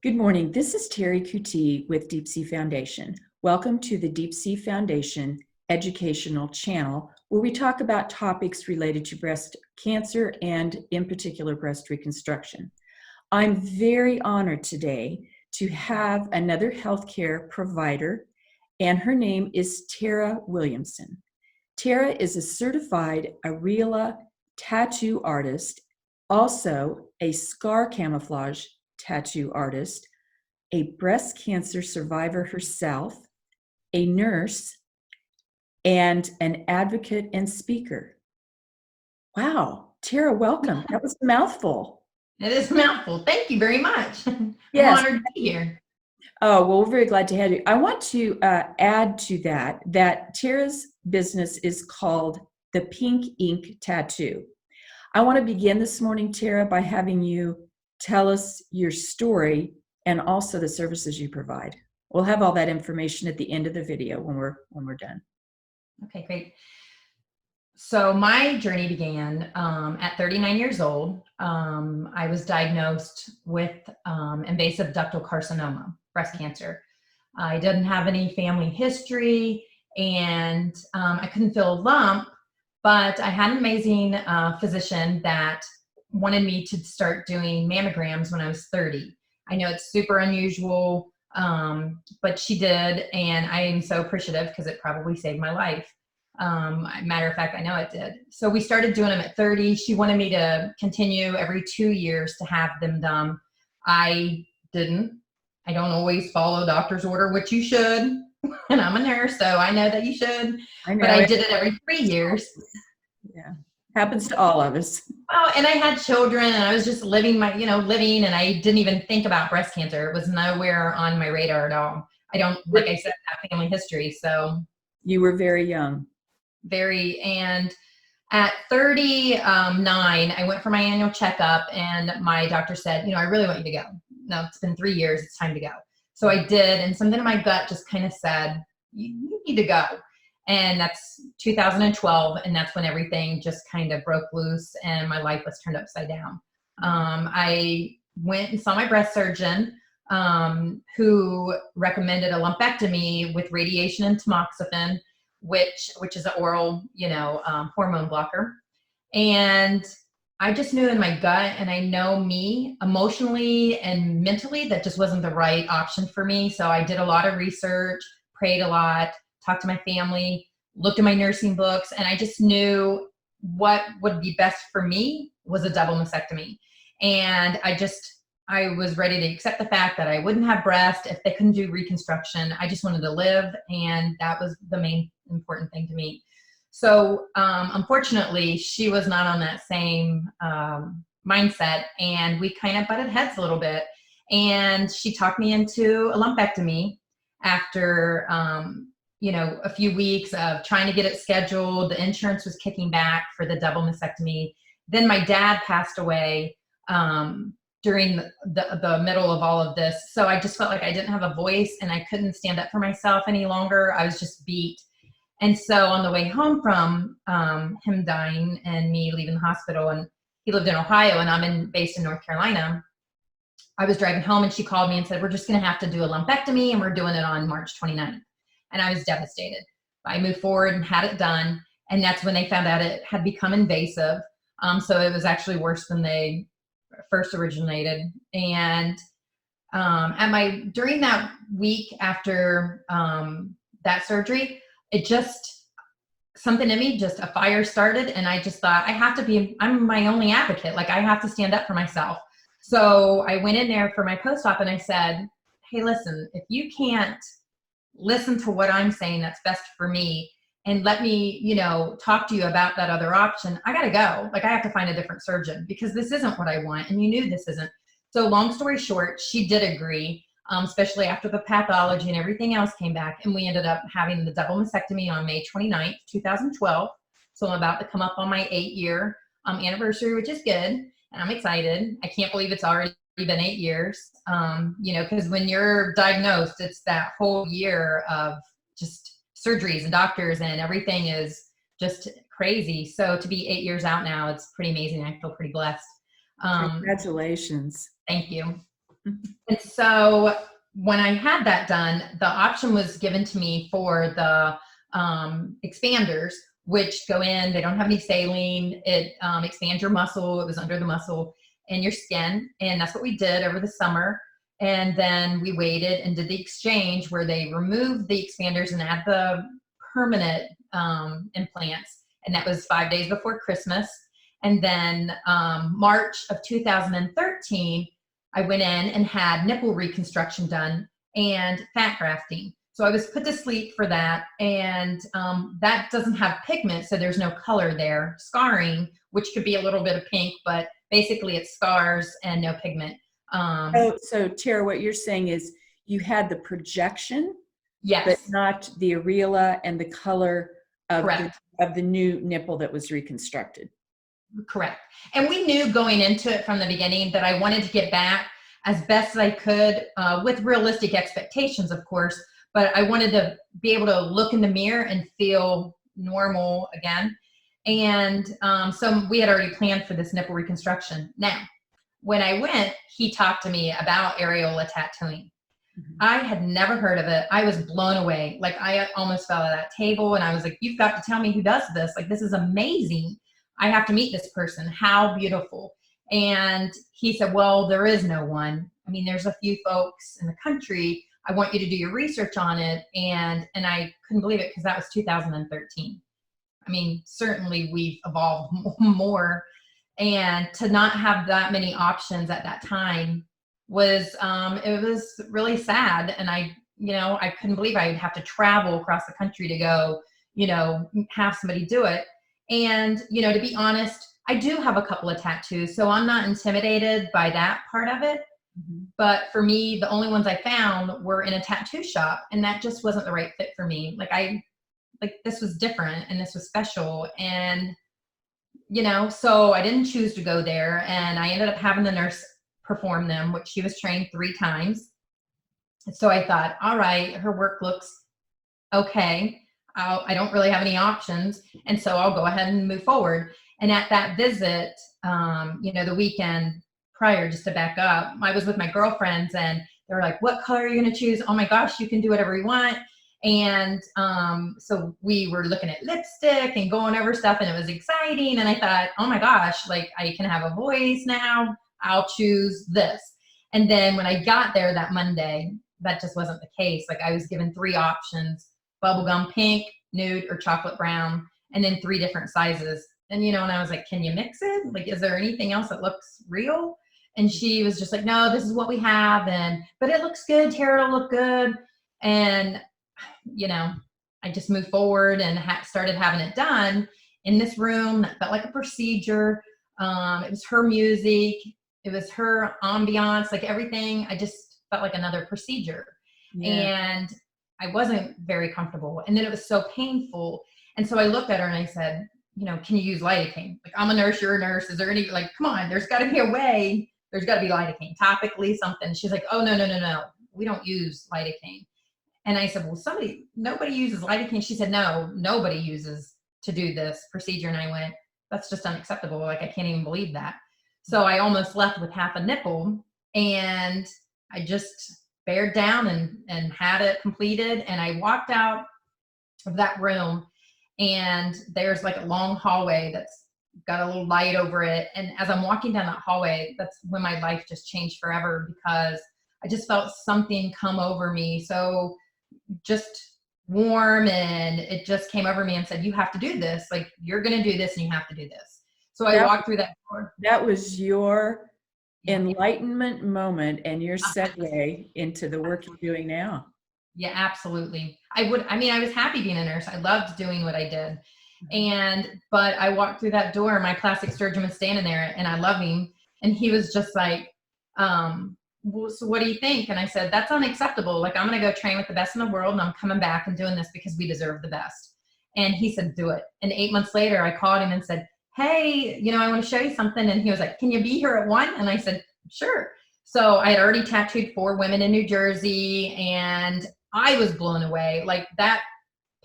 Good morning. This is Terry Kuti with Deep Sea Foundation. Welcome to the Deep Sea Foundation educational channel, where we talk about topics related to breast cancer and, in particular, breast reconstruction. I'm very honored today to have another healthcare provider, and her name is Tara Williamson. Tara is a certified areola tattoo artist, also a scar camouflage tattoo artist, a breast cancer survivor herself, a nurse, and an advocate and speaker. Wow, Tara, welcome. That was a mouthful. It is a mouthful. Thank you very much. Yes. I'm honored to be here. Oh, well, we're very glad to have you. I want to add to that Tara's business is called the Pink Ink Tattoo. I want to begin this morning, Tara, by having you tell us your story and also the services you provide. We'll have all that information at the end of the video when we're done. Okay, great. So my journey began at 39 years old. I was diagnosed with invasive ductal carcinoma, breast cancer. I didn't have any family history, and I couldn't feel a lump, but I had an amazing physician that wanted me to start doing mammograms when I was 30. I know it's super unusual, but she did, and I am so appreciative because it probably saved my life. Matter of fact, I know it did. So we started doing them at 30. She wanted me to continue every 2 years to have them done. I didn't. I don't always follow doctor's order, which you should. And I'm a nurse, so I know that you should. But I did it every 3 years. Yeah, happens to all of us. Oh, and I had children, and I was just living, and I didn't even think about breast cancer. It was nowhere on my radar at all. I don't, like I said, have family history, so. You were very young. And at 39, I went for my annual checkup, and my doctor said, I really want you to go. No, it's been 3 years. It's time to go. So I did, and something in my gut just kind of said, you need to go. And that's 2012, and that's when everything just kind of broke loose, and my life was turned upside down. I went and saw my breast surgeon, who recommended a lumpectomy with radiation and tamoxifen, which is an oral, hormone blocker. And I just knew in my gut, and I know me emotionally and mentally, that just wasn't the right option for me. So I did a lot of research, prayed a lot, talked to my family, looked at my nursing books, and I just knew what would be best for me was a double mastectomy. And I was ready to accept the fact that I wouldn't have breast if they couldn't do reconstruction. I just wanted to live, and that was the main important thing to me. So unfortunately, she was not on that same mindset, and we kind of butted heads a little bit. And she talked me into a lumpectomy after a few weeks of trying to get it scheduled. The insurance was kicking back for the double mastectomy. Then my dad passed away during the middle of all of this. So I just felt like I didn't have a voice, and I couldn't stand up for myself any longer. I was just beat. And so on the way home from him dying and me leaving the hospital, and he lived in Ohio and I'm based in North Carolina, I was driving home, and she called me and said, we're just going to have to do a lumpectomy, and we're doing it on March 29th. And I was devastated. I moved forward and had it done. And that's when they found out it had become invasive. So it was actually worse than they first originated. And during that week after that surgery, something in me, just a fire started. And I just thought, I'm my only advocate. Like, I have to stand up for myself. So I went in there for my post-op, and I said, hey, listen, if you can't listen to what I'm saying that's best for me, and let me, talk to you about that other option, I got to go. Like, I have to find a different surgeon, because this isn't what I want. And you knew this isn't. So long story short, she did agree, especially after the pathology and everything else came back. And we ended up having the double mastectomy on May 29th, 2012. So I'm about to come up on my 8-year anniversary, which is good. And I'm excited. I can't believe it's already been 8 years, because when you're diagnosed, it's that whole year of just surgeries and doctors, and everything is just crazy. So to be 8 years out now, it's pretty amazing. I feel pretty blessed. Congratulations. Thank you. And so when I had that done, the option was given to me for the expanders, which go in, they don't have any saline. It expands your muscle. It was under the muscle and your skin. And that's what we did over the summer. And then we waited and did the exchange where they removed the expanders and add the permanent implants. And that was 5 days before Christmas. And then March of 2013, I went in and had nipple reconstruction done and fat grafting. So I was put to sleep for that. And that doesn't have pigment, so there's no color there. Scarring, which could be a little bit of pink, but basically it's scars and no pigment. So Tara, what you're saying is you had the projection, Yes. but not the areola and the color of the new nipple that was reconstructed. Correct. And we knew going into it from the beginning that I wanted to get back as best as I could with realistic expectations, of course, but I wanted to be able to look in the mirror and feel normal again. And so we had already planned for this nipple reconstruction. Now, when I went, he talked to me about areola tattooing. I had never heard of it. I was blown away. Like, I almost fell at that table and I was like, you've got to tell me who does this. Like, this is amazing. I have to meet this person. How beautiful. And he said, well, there is no one. I mean, there's a few folks in the country. I want you to do your research on it. And I couldn't believe it because that was 2013. I mean, certainly we've evolved more. And to not have that many options at that time was, it was really sad. And I couldn't believe I'd have to travel across the country to go, have somebody do it. And, to be honest, I do have a couple of tattoos, so I'm not intimidated by that part of it. But for me, the only ones I found were in a tattoo shop, and that just wasn't the right fit for me. This was different and this was special. And, so I didn't choose to go there, and I ended up having the nurse perform them, which she was trained 3 times. So I thought, all right, her work looks okay. I don't really have any options. And so I'll go ahead and move forward. And at that visit, the weekend prior, just to back up, I was with my girlfriends and they were like, what color are you going to choose? Oh my gosh, you can do whatever you want. And so we were looking at lipstick and going over stuff, and it was exciting. And I thought, oh my gosh, like, I can have a voice now. I'll choose this. And then when I got there that Monday, that just wasn't the case. Like, I was given 3 options: bubblegum pink, nude, or chocolate brown, and then 3 different sizes. And, and I was like, can you mix it? Like, is there anything else that looks real? And she was just like, no, this is what we have. But it looks good. Tara, will look good. And, I just moved forward and started having it done in this room that felt like a procedure. It was her music. It was her ambiance, like everything. I just felt like another procedure. Yeah. And I wasn't very comfortable. And then it was so painful. And so I looked at her and I said, can you use lidocaine? Like, I'm a nurse, you're a nurse. Is there any, come on, there's got to be a way. There's got to be lidocaine, topically, something. She's like, oh, no. We don't use lidocaine. And I said, well, nobody uses lidocaine. She said, no, nobody uses to do this procedure. And I went, that's just unacceptable. Like, I can't even believe that. So I almost left with half a nipple, and I just bared down and had it completed. And I walked out of that room, and there's like a long hallway that's got a little light over it. And as I'm walking down that hallway, that's when my life just changed forever, because I just felt something come over me. So just warm, and it just came over me and said, you have to do this. Like, you're going to do this and you have to do this. So I walked through that door. That was your enlightenment moment and your segue into the work you're doing now. Yeah, absolutely. I was happy being a nurse. I loved doing what I did. But I walked through that door, my plastic surgeon was standing there, and I love him. And he was just like, well, so what do you think? And I said, that's unacceptable. Like, I'm going to go train with the best in the world, and I'm coming back and doing this because we deserve the best. And he said, do it. And 8 months later, I called him and said, hey, I want to show you something. And he was like, can you be here at 1? And I said, sure. So I had already tattooed 4 women in New Jersey, and I was blown away. Like, that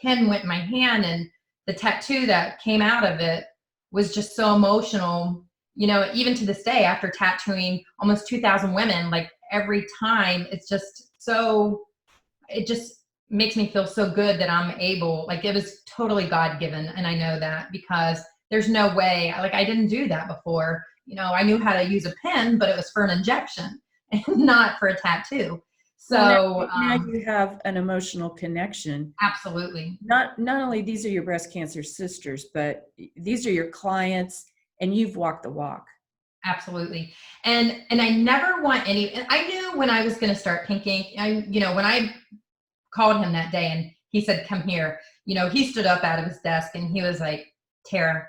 pen went in my hand, and the tattoo that came out of it was just so emotional. even to this day, after tattooing almost 2,000 women, like every time it's just so, it just makes me feel so good that I'm able, like it was totally God given. And I know that because there's no way, like I didn't do that before. I knew how to use a pen, but it was for an injection and not for a tattoo. Well, So now you have an emotional connection. absolutely. Not only these are your breast cancer sisters, but these are your clients, and you've walked the walk. Absolutely. And I never want any, and I knew when I was going to start pinking, when I called him that day and he said, come here, he stood up out of his desk and he was like, Tara,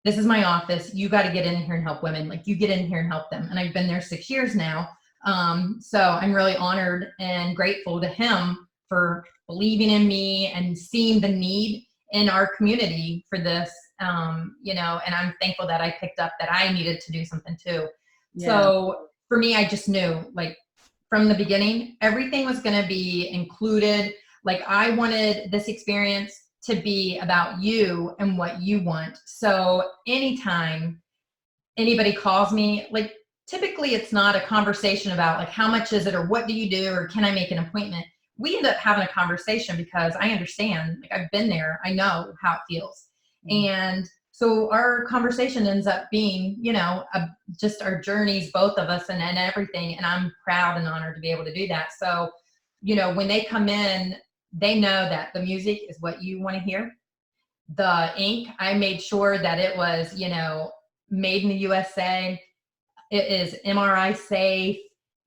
this is my office. You got to get in here and help women. Like you get in here and help them. And I've been there 6 years now. So I'm really honored and grateful to him for believing in me and seeing the need in our community for this, and I'm thankful that I picked up that I needed to do something too. Yeah. So for me, I just knew like from the beginning, everything was going to be included. Like I wanted this experience to be about you and what you want. So anytime anybody calls me, like typically it's not a conversation about like how much is it or what do you do or can I make an appointment. We end up having a conversation because I understand, like I've been there, I know how it feels. And so our conversation ends up being, just our journeys, both of us and everything. And I'm proud and honored to be able to do that. So, when they come in, they know that the music is what you want to hear. The ink, I made sure that it was, made in the USA. It is MRI safe.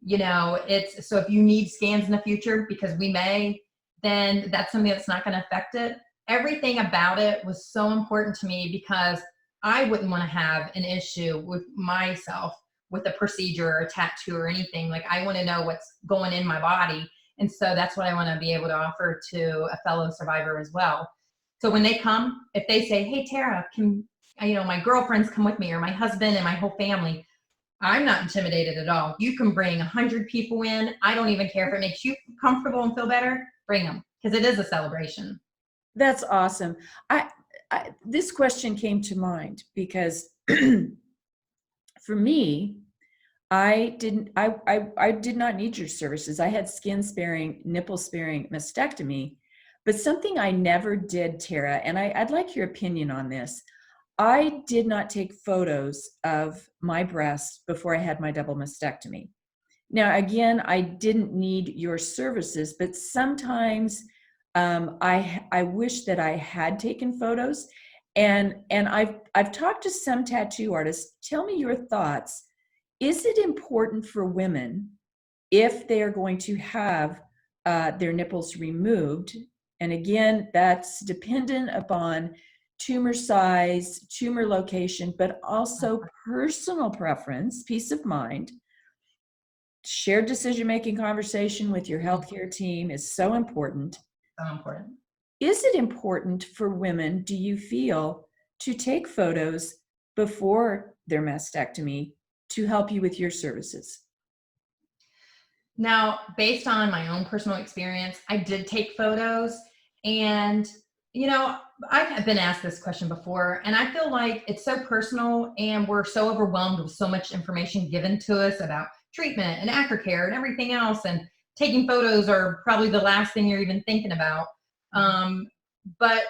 It's so if you need scans in the future, because we may, then that's something that's not going to affect it. Everything about it was so important to me because I wouldn't want to have an issue with myself with a procedure or a tattoo or anything. Like I want to know what's going in my body. And so that's what I want to be able to offer to a fellow survivor as well. So when they come, if they say, hey, Tara, can, my girlfriends come with me or my husband and my whole family, I'm not intimidated at all. You can bring 100 people in. I don't even care if it makes you comfortable and feel better, bring them because it is a celebration. That's awesome. This question came to mind because for me, I did not need your services. I had skin sparing, nipple sparing mastectomy, but something I never did, Tara, and I'd like your opinion on this. I did not take photos of my breasts before I had my double mastectomy. Now, again, I didn't need your services, but sometimes I wish that I had taken photos. And I've talked to some tattoo artists. Tell me your thoughts. Is it important for women if they are going to have their nipples removed? And again, that's dependent upon tumor size, tumor location, but also personal preference, peace of mind. Shared decision-making conversation with your healthcare team is so important. So important. Is it important for women, do you feel, to take photos before their mastectomy to help you with your services? Now, based on my own personal experience, I did take photos and, I've been asked this question before and I feel like it's so personal and we're so overwhelmed with so much information given to us about treatment and aftercare and everything else. And taking photos are probably the last thing you're even thinking about. But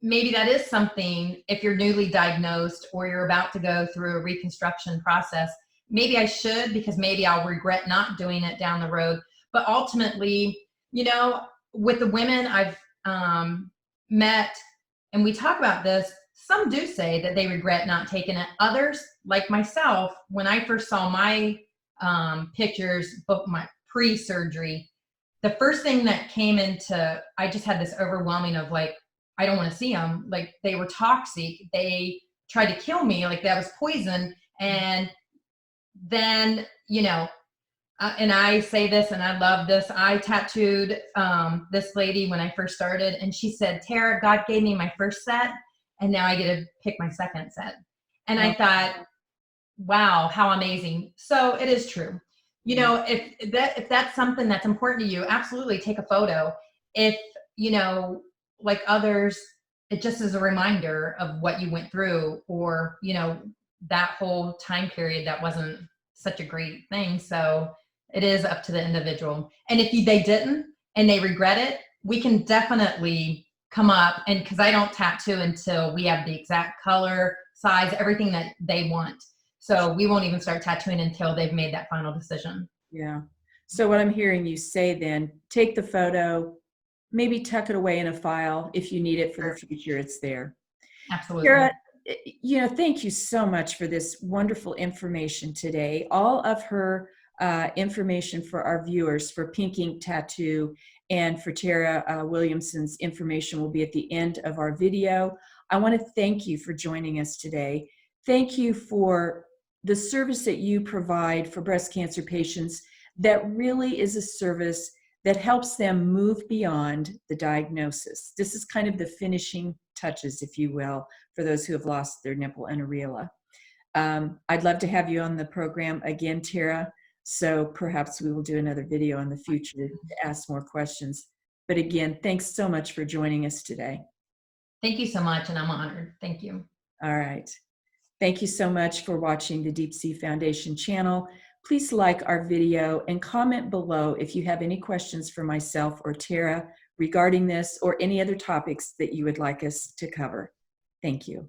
maybe that is something if you're newly diagnosed or you're about to go through a reconstruction process. Maybe I should because maybe I'll regret not doing it down the road. But ultimately, with the women I've met, and we talk about this, some do say that they regret not taking it. Others, like myself, when I first saw my pictures, both my pre-surgery, the first thing that came into, I just had this overwhelming of like, I don't want to see them. Like they were toxic. They tried to kill me. Like that was poison. And then, and I say this and I love this. I tattooed this lady when I first started and she said, Tara, God gave me my first set and now I get to pick my second set. And I thought, wow, how amazing. So it is true. If that's something that's important to you, absolutely take a photo. If, like others, it just is a reminder of what you went through or, that whole time period, that wasn't such a great thing. So it is up to the individual. And if they didn't and they regret it, we can definitely come up, and because I don't tattoo until we have the exact color, size, everything that they want. So we won't even start tattooing until they've made that final decision. Yeah. So what I'm hearing you say then, take the photo, maybe tuck it away in a file. If you need it for the future, it's there. Absolutely. Tara, thank you so much for this wonderful information today. All of her information for our viewers for Pink Ink Tattoo and for Tara Williamson's information will be at the end of our video. I want to thank you for joining us today. Thank you for the service that you provide for breast cancer patients. That really is a service that helps them move beyond the diagnosis. This is kind of the finishing touches, if you will, for those who have lost their nipple and areola. I'd love to have you on the program again, Tara. So perhaps we will do another video in the future to ask more questions. But again, thanks so much for joining us today. Thank you so much, and I'm honored. Thank you. All right. Thank you so much for watching the Deep Sea Foundation channel. Please like our video and comment below if you have any questions for myself or Tara regarding this or any other topics that you would like us to cover. Thank you.